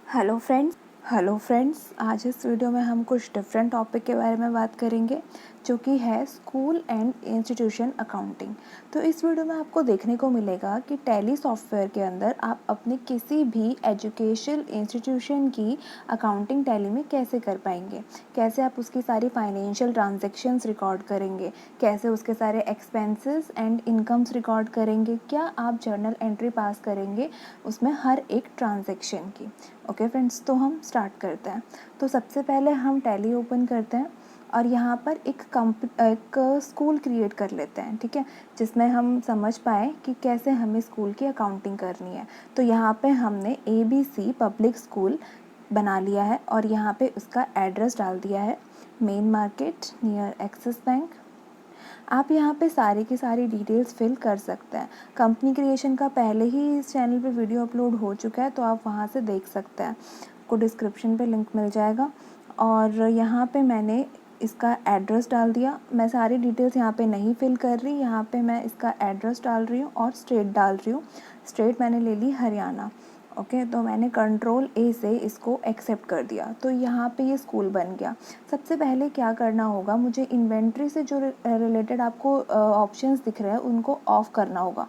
Hello friends, आज इस video में हम कुछ डिफरेंट टॉपिक के बारे में बात करेंगे जो कि है स्कूल एंड इंस्टीट्यूशन अकाउंटिंग। तो इस वीडियो में आपको देखने को मिलेगा कि टैली सॉफ्टवेयर के अंदर आप अपने किसी भी एजुकेशनल इंस्टीट्यूशन की अकाउंटिंग टैली में कैसे कर पाएंगे, कैसे आप उसकी सारी फाइनेंशियल ट्रांजैक्शंस रिकॉर्ड करेंगे, कैसे उसके सारे एक्सपेंसेस एंड इनकम्स रिकॉर्ड करेंगे, क्या आप जर्नल एंट्री पास करेंगे उसमें हर एक ट्रांजैक्शन की। ओके फ्रेंड्स, तो हम स्टार्ट करते हैं। तो सबसे पहले हम टैली ओपन करते हैं और यहाँ पर एक स्कूल क्रिएट कर लेते हैं, ठीक है, जिसमें हम समझ पाएँ कि कैसे हमें स्कूल की अकाउंटिंग करनी है। तो यहाँ पे हमने ABC पब्लिक स्कूल बना लिया है और यहाँ पे उसका एड्रेस डाल दिया है, main market near axis bank. आप यहाँ पे सारी की सारी डिटेल्स फिल कर सकते हैं। कंपनी क्रिएशन का पहले ही इस चैनल पे वीडियो अपलोड हो चुका है, तो आप वहाँ से देख सकते हैं, आपको डिस्क्रिप्शन पे लिंक मिल जाएगा। और यहाँ पे मैंने इसका एड्रेस डाल दिया। मैं सारी डिटेल्स यहाँ पे नहीं फिल कर रही, यहाँ पे मैं इसका एड्रेस डाल रही हूँ और स्टेट डाल रही हूँ। स्टेट मैंने ले ली हरियाणा। ओके, तो मैंने कंट्रोल A से इसको एक्सेप्ट कर दिया। तो यहाँ पे ये स्कूल बन गया। सबसे पहले क्या करना होगा, मुझे इन्वेंट्री से जो रिलेटेड आपको ऑप्शंस दिख रहे हैं उनको ऑफ़ करना होगा।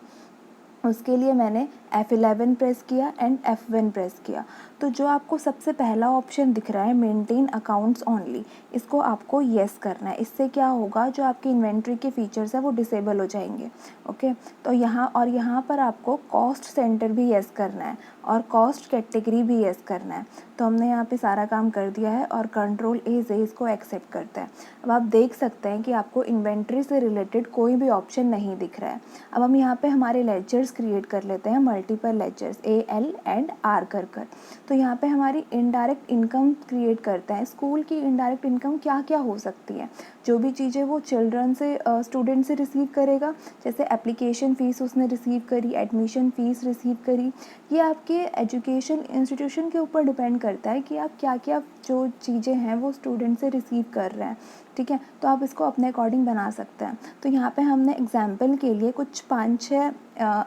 उसके लिए मैंने F11 प्रेस किया एंड F1 प्रेस किया। तो जो आपको सबसे पहला ऑप्शन दिख रहा है मेंटेन अकाउंट्स ओनली, इसको आपको येस करना है। इससे क्या होगा, जो आपकी इन्वेंट्री के फीचर्स है वो डिसेबल हो जाएंगे। ओके, तो यहाँ पर आपको कॉस्ट सेंटर भी येस करना है और कॉस्ट कैटेगरी भी येस करना है। तो हमने यहाँ पे सारा काम कर दिया है और कंट्रोल A से इसको एक्सेप्ट करते हैं। अब आप देख सकते हैं कि आपको इन्वेंट्री से रिलेटेड कोई भी ऑप्शन नहीं दिख रहा है। अब हम यहाँ पे हमारे लेजर्स क्रिएट कर लेते हैं, multiple ledgers AL and R कर। तो यहाँ पे हमारी इनडायरेक्ट इनकम क्रिएट करते हैं। स्कूल की इनडायरेक्ट इनकम क्या क्या हो सकती है, जो भी चीज़ें वो चिल्ड्रन से स्टूडेंट से रिसीव करेगा, जैसे एप्लीकेशन फ़ीस उसने रिसीव करी, एडमिशन फ़ीस रिसीव करी। ये आपके एजुकेशन इंस्टीट्यूशन के ऊपर डिपेंड करता है कि आप क्या क्या जो चीज़ें हैं वो स्टूडेंट से रिसीव कर रहे हैं, ठीक है। तो आप इसको अपने अकॉर्डिंग बना सकते हैं। तो यहाँ पे हमने एग्जाम्पल के लिए कुछ 5-6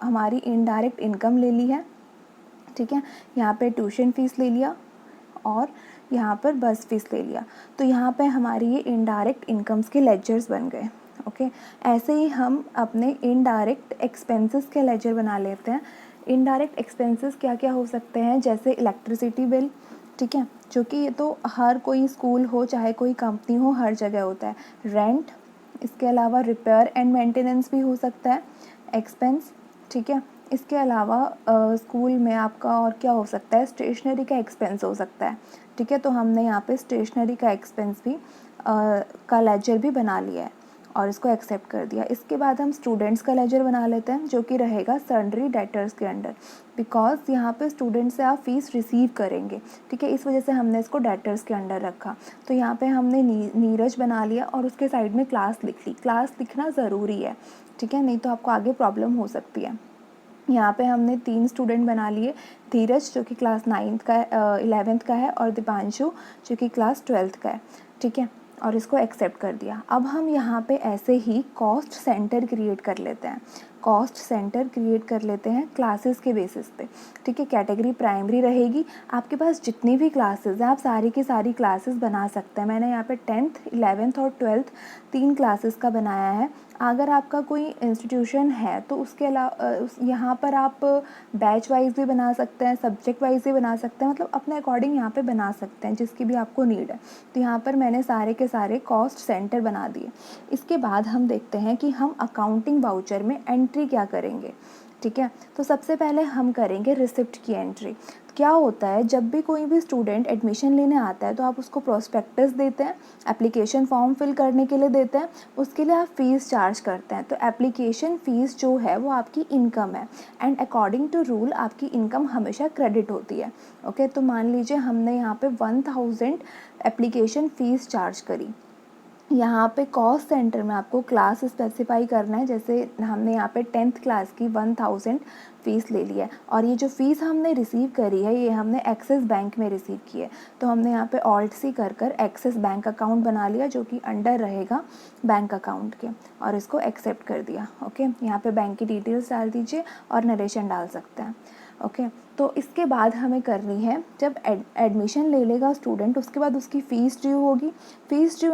हमारी इनडायरेक्ट इनकम ले ली है, ठीक है। यहाँ पे ट्यूशन फ़ीस ले लिया और यहाँ पर बस फीस ले लिया। तो यहाँ पे हमारी ये इनडायरेक्ट इनकम्स के लेजर्स बन गए। ओके, ऐसे ही हम अपने इनडायरेक्ट एक्सपेंसेस के लेजर बना लेते हैं। इनडायरेक्ट एक्सपेंसेस क्या क्या हो सकते हैं, जैसे इलेक्ट्रिसिटी बिल, ठीक है, जो कि ये तो हर कोई स्कूल हो चाहे कोई कंपनी हो हर जगह होता है। रेंट, इसके अलावा रिपेयर एंड मेंटेनेंस भी हो सकता है एक्सपेंस, ठीक है। इसके अलावा स्कूल में आपका और क्या हो सकता है, स्टेशनरी का एक्सपेंस हो सकता है, ठीक है। तो हमने यहाँ पे स्टेशनरी का एक्सपेंस भी का लेजर भी बना लिया है और इसको एक्सेप्ट कर दिया। इसके बाद हम स्टूडेंट्स का लेजर बना लेते हैं, जो कि रहेगा सन्ड्री डेटर्स के अंडर, बिकॉज यहाँ पे स्टूडेंट से आप फीस रिसीव करेंगे, ठीक है, इस वजह से हमने इसको डेटर्स के अंडर रखा। तो यहाँ पे हमने नीरज बना लिया और उसके साइड में क्लास लिख ली। क्लास लिखना ज़रूरी है, ठीक है, नहीं तो आपको आगे प्रॉब्लम हो सकती है। यहाँ पे हमने 3 स्टूडेंट बना लिए, धीरज जो कि क्लास 9th का 11th का है और दीपांशु जो कि क्लास 12th का है, ठीक है, और इसको एक्सेप्ट कर दिया। अब हम यहाँ पे ऐसे ही कॉस्ट सेंटर क्रिएट कर लेते हैं। कॉस्ट सेंटर क्रिएट कर लेते हैं क्लासेस के बेसिस पे, ठीक है। कैटेगरी प्राइमरी रहेगी। आपके पास जितनी भी क्लासेस हैं आप सारी की सारी क्लासेस बना सकते हैं। मैंने यहाँ पे 10th 11th और 12th 3 क्लासेस का बनाया है। अगर आपका कोई इंस्टीट्यूशन है तो उसके अलावा यहाँ पर आप बैच वाइज भी बना सकते हैं, सब्जेक्ट वाइज भी बना सकते हैं, मतलब अपने अकॉर्डिंग यहाँ पे बना सकते हैं जिसकी भी आपको नीड है। तो यहाँ पर मैंने सारे के सारे कॉस्ट सेंटर बना दिए। इसके बाद हम देखते हैं कि हम अकाउंटिंग वाउचर में एंट्री क्या करेंगे, ठीक है। तो सबसे पहले हम करेंगे रिसिप्ट की एंट्री। क्या होता है, जब भी कोई भी स्टूडेंट एडमिशन लेने आता है तो आप उसको प्रोस्पेक्टस देते हैं, एप्लीकेशन फॉर्म फिल करने के लिए देते हैं, उसके लिए आप फ़ीस चार्ज करते हैं। तो एप्लीकेशन फ़ीस जो है वो आपकी इनकम है एंड अकॉर्डिंग टू रूल आपकी इनकम हमेशा क्रेडिट होती है। ओके, तो मान लीजिए हमने यहाँ पे 1000 एप्लीकेशन फ़ीस चार्ज करी। यहाँ पे कॉस्ट सेंटर में आपको क्लास स्पेसिफाई करना है, जैसे हमने यहाँ पे 10th क्लास की 1000 फ़ीस ले ली है और ये जो फ़ीस हमने रिसीव करी है ये हमने एक्सिस बैंक में रिसीव की है। तो हमने यहाँ पे ऑल्ट सी कर एक्सिस बैंक अकाउंट बना लिया जो कि अंडर रहेगा बैंक अकाउंट के, और इसको एक्सेप्ट कर दिया। ओके, यहाँ पे बैंक की डिटेल्स डाल दीजिए और नरेशन डाल सकते हैं। ओके। तो इसके बाद हमें करनी है, जब एडमिशन ले लेगा स्टूडेंट उसके बाद उसकी फ़ीस ड्यू होगी। फ़ीस ड्यू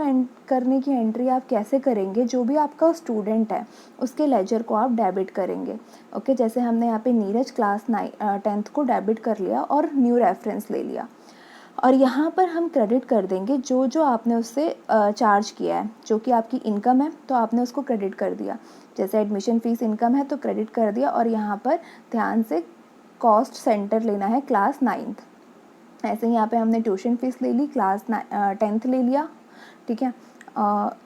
करने की एंट्री आप कैसे करेंगे, जो भी आपका स्टूडेंट है उसके लेजर को आप डेबिट करेंगे। ओके, जैसे हमने यहाँ पे नीरज क्लास 10th को डेबिट कर लिया और न्यू रेफरेंस ले लिया, और यहाँ पर हम क्रेडिट कर देंगे जो जो आपने उससे चार्ज किया है, जो कि आपकी इनकम है तो आपने उसको क्रेडिट कर दिया। जैसे एडमिशन फ़ीस इनकम है तो क्रेडिट कर दिया, और यहाँ पर ध्यान से कॉस्ट सेंटर लेना है क्लास 9th। ऐसे ही यहाँ पे हमने ट्यूशन फ़ीस ले ली, क्लास 10th ले लिया, ठीक है।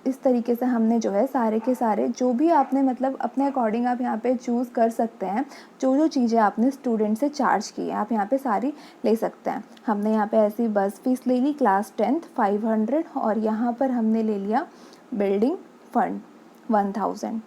इस तरीके से हमने जो है सारे के सारे जो भी आपने मतलब अपने अकॉर्डिंग आप यहाँ पे चूज़ कर सकते हैं, जो जो चीज़ें आपने स्टूडेंट से चार्ज की है आप यहाँ पे सारी ले सकते हैं। हमने यहाँ पे ऐसी बस फीस ले ली क्लास 10th 500, और यहाँ पर हमने ले लिया बिल्डिंग फंड 1000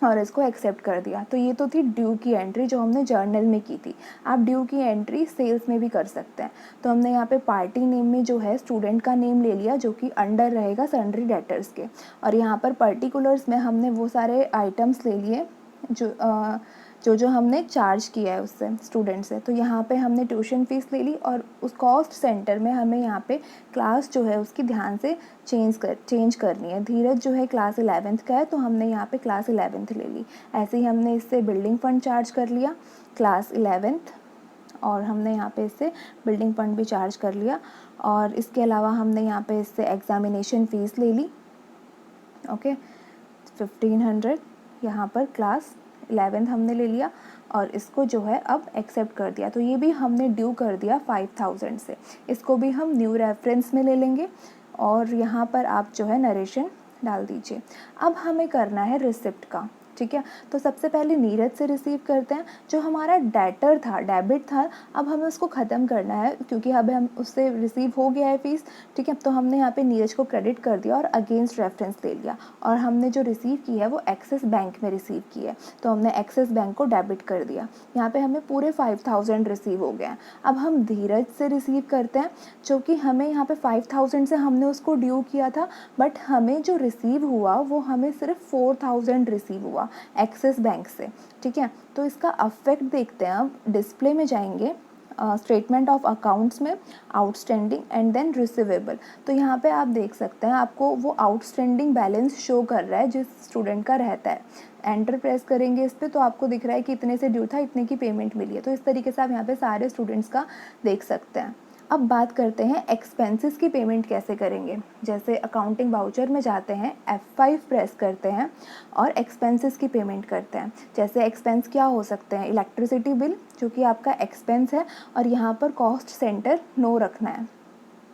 और इसको एक्सेप्ट कर दिया। तो ये तो थी ड्यू की एंट्री जो हमने जर्नल में की थी। आप ड्यू की एंट्री सेल्स में भी कर सकते हैं। तो हमने यहाँ पे पार्टी नेम में जो है स्टूडेंट का नेम ले लिया जो कि अंडर रहेगा सन्ड्री डेटर्स के, और यहाँ पर पर्टिकुलर्स में हमने वो सारे आइटम्स ले लिए जो हमने चार्ज किया है उससे स्टूडेंट से। तो यहाँ पे हमने ट्यूशन फ़ीस ले ली, और उस कॉस्ट सेंटर में हमें यहाँ पे क्लास जो है उसकी ध्यान से चेंज करनी है। धीरज जो है क्लास 11th का है तो हमने यहाँ पे क्लास 11th ले ली। ऐसे ही हमने इससे बिल्डिंग फंड चार्ज कर लिया क्लास 11th, और हमने यहाँ पे इससे बिल्डिंग फंड भी चार्ज कर लिया। और इसके अलावा हमने यहाँ पे इससे एग्ज़ामिनेशन फ़ीस ले ली, ओके 1500, यहाँ पर क्लास 11th हमने ले लिया, और इसको जो है अब एक्सेप्ट कर दिया। तो ये भी हमने ड्यू कर दिया 5000 से। इसको भी हम न्यू रेफरेंस में ले लेंगे, और यहाँ पर आप जो है नरेशन डाल दीजिए। अब हमें करना है रिसिप्ट का, ठीक है। तो सबसे पहले नीरज से रिसीव करते हैं, जो हमारा डेटर था, डेबिट था, अब हमें उसको ख़त्म करना है क्योंकि अब हम उससे रिसीव हो गया है फ़ीस, ठीक है। तो हमने यहाँ पे नीरज को क्रेडिट कर दिया और अगेंस्ट रेफरेंस ले लिया, और हमने जो रिसीव की है वो एक्सिस बैंक में रिसीव की है तो हमने एक्सिस बैंक को डेबिट कर दिया। यहाँ पे हमें पूरे 5000 रिसीव हो गए हैं। अब हम धीरज से रिसीव करते हैं, जो कि हमें यहाँ पे 5000 से हमने उसको ड्यू किया था, बट हमें जो रिसीव हुआ वो हमें सिर्फ 4000 रिसीव हुआ एक्सिस बैंक से, ठीक है। तो इसका अफेक्ट देखते हैं। अब डिस्प्ले में जाएंगे, स्टेटमेंट ऑफ अकाउंट्स में आउटस्टैंडिंग एंड देन रिसीवेबल। तो यहाँ पे आप देख सकते हैं आपको वो आउटस्टैंडिंग बैलेंस शो कर रहा है जिस स्टूडेंट का रहता है। एंटर प्रेस करेंगे इस पर तो आपको दिख रहा है कि इतने से ड्यू था, इतने की पेमेंट मिली है। तो इस तरीके से आप यहाँ पे सारे स्टूडेंट्स का देख सकते हैं। अब बात करते हैं एक्सपेंसेस की पेमेंट कैसे करेंगे। जैसे अकाउंटिंग वाउचर में जाते हैं, F5 प्रेस करते हैं और एक्सपेंसेस की पेमेंट करते हैं। जैसे एक्सपेंस क्या हो सकते हैं, इलेक्ट्रिसिटी बिल जो कि आपका एक्सपेंस है, और यहाँ पर कॉस्ट सेंटर नो रखना है,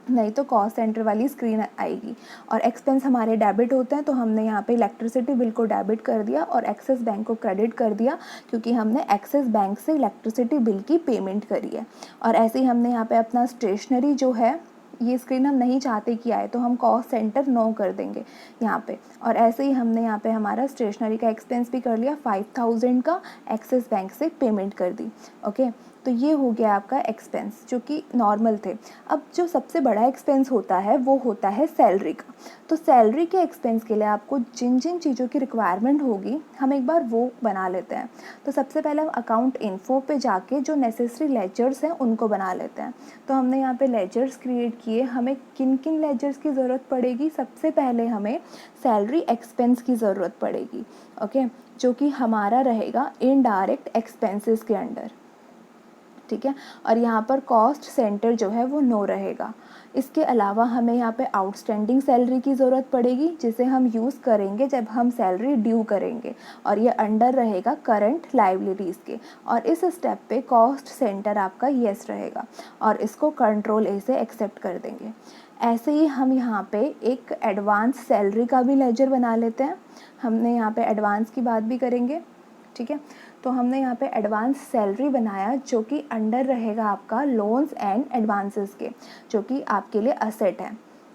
नहीं तो कॉस्ट सेंटर वाली स्क्रीन आएगी। और एक्सपेंस हमारे डेबिट होते हैं तो हमने यहाँ पे इलेक्ट्रिसिटी बिल को डेबिट कर दिया और एक्सिस बैंक को क्रेडिट कर दिया, क्योंकि हमने एक्सिस बैंक से इलेक्ट्रिसिटी बिल की पेमेंट करी है। और ऐसे ही हमने यहाँ पे अपना स्टेशनरी जो है, ये स्क्रीन हम नहीं चाहते कि आए तो हम कॉस्ट सेंटर नो कर देंगे यहाँ पे। और ऐसे ही हमने यहाँ पे हमारा स्टेशनरी का एक्सपेंस भी कर लिया, 5000 का एक्सिस बैंक से पेमेंट कर दी, ओके। तो ये हो गया आपका एक्सपेंस जो कि नॉर्मल थे। अब जो सबसे बड़ा एक्सपेंस होता है वो होता है सैलरी का। तो सैलरी के एक्सपेंस के लिए आपको जिन जिन चीज़ों की रिक्वायरमेंट होगी हम एक बार वो बना लेते हैं। तो सबसे पहले हम अकाउंट इन्फो पे जाके जो नेसेसरी लेजर्स हैं उनको बना लेते हैं। तो हमने यहाँ पे लेजर्स क्रिएट किए। हमें किन किन लेजर्स की ज़रूरत पड़ेगी, सबसे पहले हमें सैलरी एक्सपेंस की ज़रूरत पड़ेगी, ओके, जो कि हमारा रहेगा इनडायरेक्ट एक्सपेंसेस के अंडर, ठीक है। और यहाँ पर कॉस्ट सेंटर जो है वो नो रहेगा। इसके अलावा हमें यहाँ पे आउटस्टैंडिंग सैलरी की ज़रूरत पड़ेगी, जिसे हम यूज़ करेंगे जब हम सैलरी ड्यू करेंगे, और ये अंडर रहेगा करंट लाइबिलिटीज़ के। और इस स्टेप पे कॉस्ट सेंटर आपका येस रहेगा, और इसको कंट्रोल ए से एक्सेप्ट कर देंगे। ऐसे ही हम यहाँ पे एक एडवांस सैलरी का भी लेजर बना लेते हैं। हमने यहाँ पे एडवांस की बात भी करेंगे, ठीक है। तो हमने यहाँ पे एडवांस सैलरी बनाया जो कि अंडर रहेगा आपका लोन्स एंड एडवांसेस के, जो कि आपके लिए असेट है,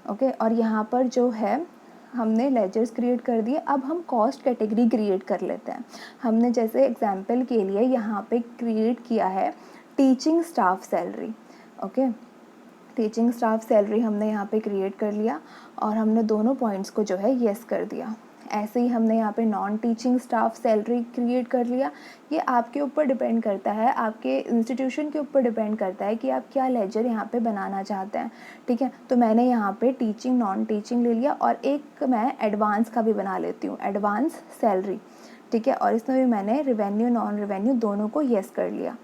ओके। और यहाँ पर जो है हमने लेजर्स क्रिएट कर दिए। अब हम कॉस्ट कैटेगरी क्रिएट कर लेते हैं। हमने जैसे एग्जांपल के लिए यहाँ पे क्रिएट किया है teaching staff salary, okay. Teaching staff salary हमने यहाँ पे क्रिएट कर लिया, और हमने दोनों पॉइंट्स को जो है येस कर दिया। ऐसे ही हमने यहाँ पे non teaching staff salary create कर लिया। ये आपके ऊपर डिपेंड करता है, आपके इंस्टीट्यूशन के ऊपर डिपेंड करता है कि आप क्या लेजर यहाँ पे बनाना चाहते हैं, ठीक है। तो मैंने यहाँ पे टीचिंग नॉन टीचिंग ले लिया और एक मैं एडवांस का भी बना लेती हूँ, एडवांस सैलरी, ठीक है। और इसमें भी मैंने रिवेन्यू नॉन रिवेन्यू दोनों को येस कर लिया।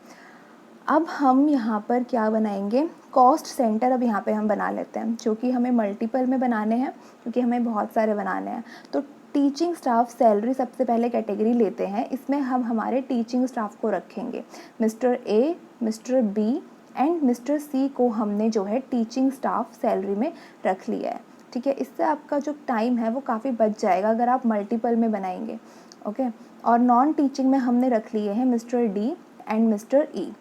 अब हम यहाँ पर क्या बनाएंगे, कॉस्ट सेंटर अब यहाँ पे हम बना लेते हैं, जो कि हमें मल्टीपल में बनाने हैं क्योंकि हमें बहुत सारे बनाने हैं। तो टीचिंग स्टाफ सैलरी सबसे पहले कैटेगरी लेते हैं, इसमें हम हमारे टीचिंग स्टाफ को रखेंगे। Mister A, mister B and mister C को हमने जो है टीचिंग स्टाफ सैलरी में रख लिया है, ठीक है। इससे आपका जो टाइम है वो काफ़ी बच जाएगा अगर आप मल्टीपल में बनाएंगे, ओके। और नॉन टीचिंग में हमने रख लिए हैं मिस्टर डी एंड मिस्टर ई।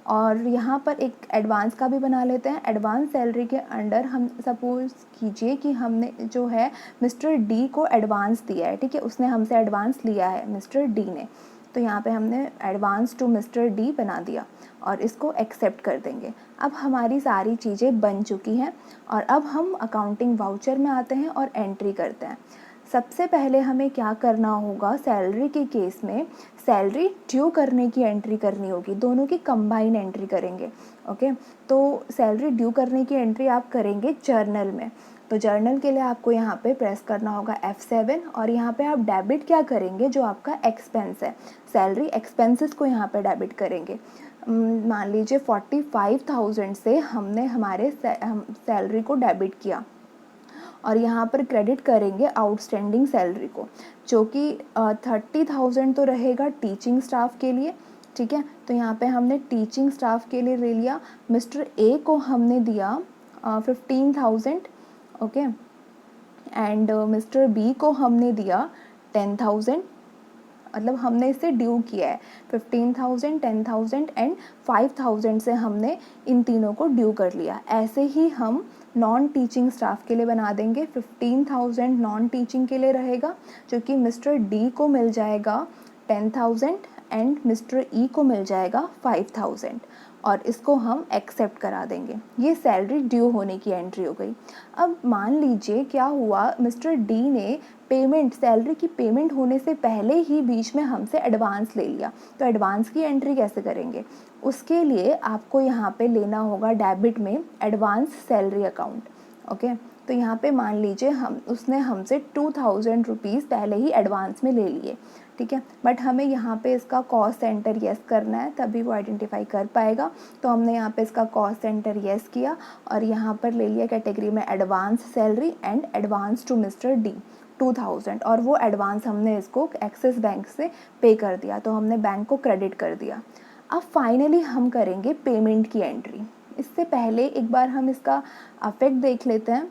और यहाँ पर एक एडवांस का भी बना लेते हैं। एडवांस सैलरी के अंडर हम सपोज़ कीजिए कि हमने जो है मिस्टर डी को एडवांस दिया है, ठीक है, उसने हमसे एडवांस लिया है मिस्टर डी ने, तो यहाँ पे हमने एडवांस टू मिस्टर डी बना दिया और इसको एक्सेप्ट कर देंगे। अब हमारी सारी चीज़ें बन चुकी हैं और अब हम अकाउंटिंग वाउचर में आते हैं और एंट्री करते हैं। सबसे पहले हमें क्या करना होगा, सैलरी के केस में सैलरी ड्यू करने की एंट्री करनी होगी, दोनों की कंबाइन एंट्री करेंगे, ओके। तो सैलरी ड्यू करने की एंट्री आप करेंगे जर्नल में। तो जर्नल के लिए आपको यहाँ पे प्रेस करना होगा F7 और यहाँ पे आप डेबिट क्या करेंगे, जो आपका एक्सपेंस है, सैलरी एक्सपेंसेस को यहाँ पे डेबिट करेंगे। मान लीजिए 45,000 से हमने हमारे सैलरी को डेबिट किया और यहाँ पर क्रेडिट करेंगे आउटस्टैंडिंग सैलरी को, जो कि 30,000 तो रहेगा टीचिंग स्टाफ के लिए, ठीक है। तो यहाँ पे हमने टीचिंग स्टाफ के लिए ले लिया। मिस्टर ए को हमने दिया 15,000, ओके, एंड मिस्टर बी को हमने दिया 10,000, मतलब हमने इसे ड्यू किया है 15,000, 10,000 एंड 5,000 से हमने इन तीनों को ड्यू कर लिया। ऐसे ही हम नॉन टीचिंग स्टाफ के लिए बना देंगे। 15,000 नॉन टीचिंग के लिए रहेगा, जो कि मिस्टर डी को मिल जाएगा 10,000 एंड मिस्टर ई को मिल जाएगा 5,000 और इसको हम एक्सेप्ट करा देंगे। ये सैलरी ड्यू होने की एंट्री हो गई। अब मान लीजिए क्या हुआ, मिस्टर डी ने पेमेंट, सैलरी की पेमेंट होने से पहले ही बीच में हमसे एडवांस ले लिया, तो एडवांस की एंट्री कैसे करेंगे, उसके लिए आपको यहाँ पे लेना होगा डेबिट में एडवांस सैलरी अकाउंट, ओके। तो यहाँ पे मान लीजिए उसने हमसे 2,000 रुपीज़ पहले ही एडवांस में ले लिए, ठीक है, बट हमें यहाँ पे इसका कॉस्ट सेंटर येस करना है, तभी वो आइडेंटिफाई कर पाएगा। तो हमने यहाँ पे इसका कॉस्ट सेंटर येस किया और यहाँ पर ले लिया कैटेगरी में advance salary and advance to mister D 2,000, और वो एडवांस हमने इसको एक्सिस बैंक से पे कर दिया, तो हमने बैंक को क्रेडिट कर दिया। अब फाइनली हम करेंगे पेमेंट की एंट्री। इससे पहले एक बार हम इसका अफेक्ट देख लेते हैं।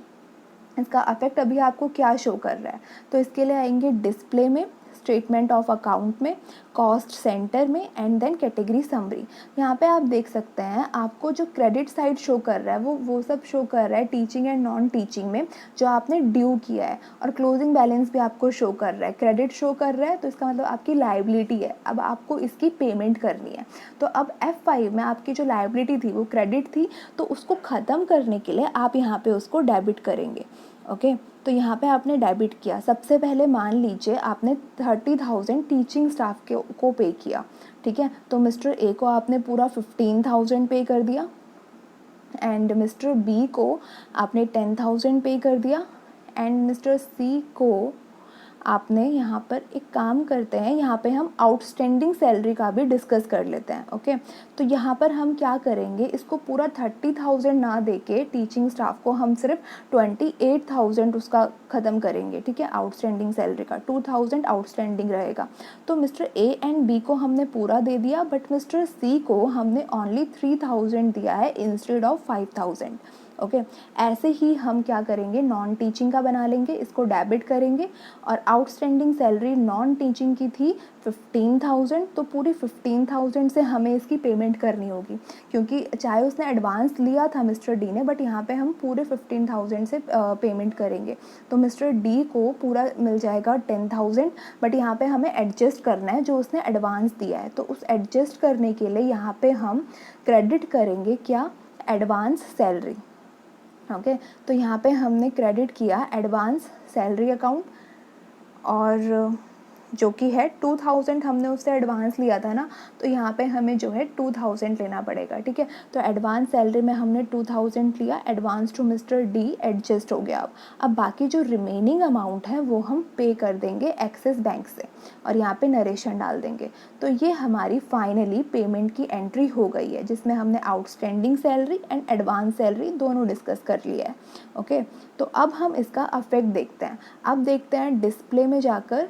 इसका अफेक्ट अभी आपको क्या शो कर रहा है, तो इसके लिए आएंगे डिस्प्ले में, स्टेटमेंट ऑफ अकाउंट में, कॉस्ट सेंटर में एंड देन कैटेगरी समरी। यहाँ पे आप देख सकते हैं आपको जो क्रेडिट साइड शो कर रहा है वो सब शो कर रहा है टीचिंग एंड नॉन टीचिंग में, जो आपने ड्यू किया है, और क्लोजिंग बैलेंस भी आपको शो कर रहा है। क्रेडिट शो कर रहा है तो इसका मतलब आपकी लायबिलिटी है, अब आपको इसकी पेमेंट करनी है। तो अब F5 में आपकी जो लायबिलिटी थी वो क्रेडिट थी, तो उसको ख़त्म करने के लिए आप यहाँ पे उसको डेबिट करेंगे, ओके। तो यहाँ पे आपने डेबिट किया। सबसे पहले मान लीजिए आपने 30,000 टीचिंग स्टाफ को पे किया, ठीक है, तो मिस्टर ए को आपने पूरा 15,000 पे कर दिया एंड मिस्टर बी को आपने 10,000 पे कर दिया एंड मिस्टर सी को आपने यहाँ पर एक काम करते हैं, यहाँ पे हम आउटस्टैंडिंग सैलरी का भी डिस्कस कर लेते हैं, ओके। तो यहाँ पर हम क्या करेंगे, इसको पूरा 30,000 ना देके टीचिंग स्टाफ को हम सिर्फ 28,000 उसका ख़त्म करेंगे, ठीक है। आउटस्टैंडिंग सैलरी का 2,000 आउटस्टैंडिंग रहेगा। तो मिस्टर ए एंड बी को हमने पूरा दे दिया, बट मिस्टर सी को हमने ओनली 3,000 दिया है इंस्टेड ऑफ 5,000, ओके। ऐसे ही हम क्या करेंगे, नॉन टीचिंग का बना लेंगे, इसको डेबिट करेंगे और आउटस्टैंडिंग सैलरी नॉन टीचिंग की थी 15,000, तो पूरी 15,000 से हमें इसकी पेमेंट करनी होगी, क्योंकि चाहे उसने एडवांस लिया था मिस्टर डी ने, बट यहाँ पे हम पूरे 15,000 से पेमेंट करेंगे। तो मिस्टर डी को पूरा मिल जाएगा 10,000, बट यहाँ पे हमें एडजस्ट करना है जो उसने एडवांस दिया है। तो उस एडजस्ट करने के लिए यहाँ पे हम क्रेडिट करेंगे क्या, एडवांस सैलरी, ओके। तो यहाँ पे हमने क्रेडिट किया एडवांस सैलरी अकाउंट और जो कि है 2000 हमने उससे एडवांस लिया था ना, तो यहाँ पे हमें जो है 2000 लेना पड़ेगा, ठीक है। तो एडवांस सैलरी में हमने 2000 लिया, advance to mister D adjust हो गया। अब बाकी जो रिमेनिंग अमाउंट है वो हम पे कर देंगे एक्सिस बैंक से और यहाँ पे नरेशन डाल देंगे। तो ये हमारी फाइनली पेमेंट की एंट्री हो गई है, जिसमें हमने outstanding salary and advance salary दोनों डिस्कस कर लिया है। ओके, तो अब हम इसका अफेक्ट देखते हैं। अब देखते हैं डिस्प्ले में जाकर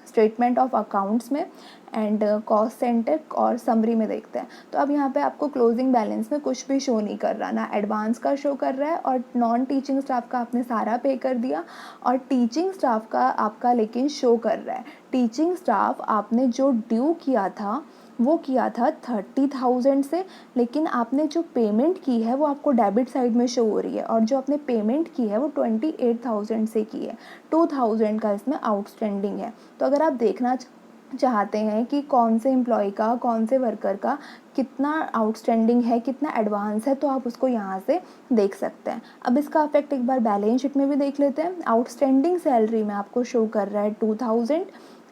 स्टेटमेंट ऑफ अकाउंट्स में एंड कॉस्ट सेंटर और समरी में देखते हैं। तो अब यहाँ पे आपको क्लोजिंग बैलेंस में कुछ भी शो नहीं कर रहा, ना एडवांस का शो कर रहा है और नॉन टीचिंग स्टाफ का आपने सारा पे कर दिया और टीचिंग स्टाफ का आपका लेकिन शो कर रहा है। टीचिंग स्टाफ आपने जो ड्यू किया था वो किया था 30,000 से, लेकिन आपने जो पेमेंट की है वो आपको डेबिट साइड में शो हो रही है और जो आपने पेमेंट की है वो 28,000 से की है। 2,000 का इसमें आउटस्टैंडिंग है। तो अगर आप देखना चाहते हैं कि कौन से एम्प्लॉय का, कौन से वर्कर का कितना आउटस्टैंडिंग है, कितना एडवांस है, तो आप उसको यहाँ से देख सकते हैं। अब इसका इफेक्ट एक बार बैलेंस शीट में भी देख लेते हैं। आउटस्टैंडिंग सैलरी में आपको शो कर रहा है 2000,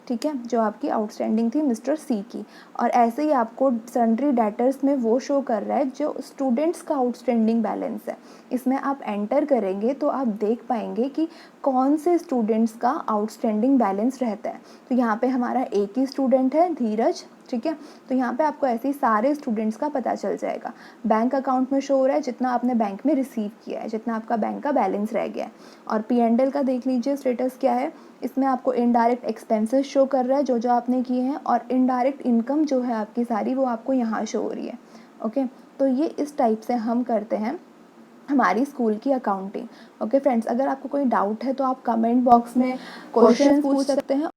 ठीक है, जो आपकी आउटस्टैंडिंग थी मिस्टर सी की। और ऐसे ही आपको सन्ड्री डेटर्स में वो शो कर रहा है जो स्टूडेंट्स का आउटस्टैंडिंग बैलेंस है। इसमें आप एंटर करेंगे तो आप देख पाएंगे कि कौन से स्टूडेंट्स का आउटस्टैंडिंग बैलेंस रहता है। तो यहाँ पे हमारा एक ही स्टूडेंट है, धीरज, ठीक है। तो यहाँ पे आपको ऐसे ही सारे स्टूडेंट्स का पता चल जाएगा। बैंक अकाउंट में शो हो रहा है जितना आपने बैंक में रिसीव किया है, जितना आपका बैंक का बैलेंस रह गया है। और P&L का देख लीजिए स्टेटस क्या है। इसमें आपको इनडायरेक्ट एक्सपेंसेस शो कर रहा है जो जो आपने किए हैं, और इनडायरेक्ट इनकम जो है आपकी सारी वो आपको यहाँ शो हो रही है। ओके, तो ये इस टाइप से हम करते हैं हमारी स्कूल की अकाउंटिंग। ओके फ्रेंड्स, अगर आपको कोई डाउट है तो आप कमेंट बॉक्स में क्वेश्चन पूछ सकते हैं